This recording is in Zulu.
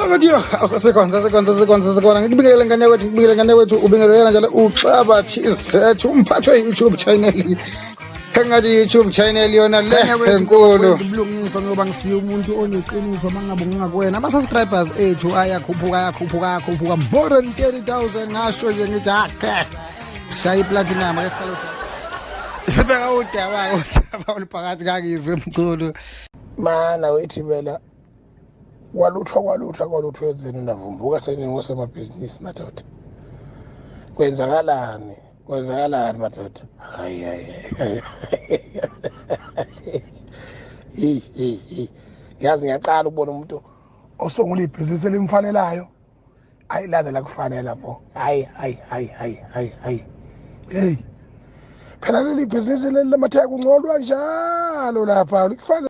Ngathi awusasekhona ngikubikele ngane wethu ubingelela njalo uXaba Tshizeth umphathwe YouTube channel engathi YouTube channel yona le enkulu ubulungisa ngoba ngisiye umuntu oneqiniso mangabe ngingakwena ama-subscribers ethu ayakhuphuka more than 30,000 ngasho nje ngithi akhe shaya iplatinum ake sibeka udaba oluphakathi kakizwe mculo mana wethi phela kwaluthwa ezini navumbuka seningo semabhizinisi madoda kwenzakalani madoda hayi yazi ngiyaqala ukubona umuntu osongula ibhizinisi elimfanelayo hayi laze lakufanela pho hayi hey phela leli bhizinisi leli lamathaya kungcolwa njalo lapha likufanele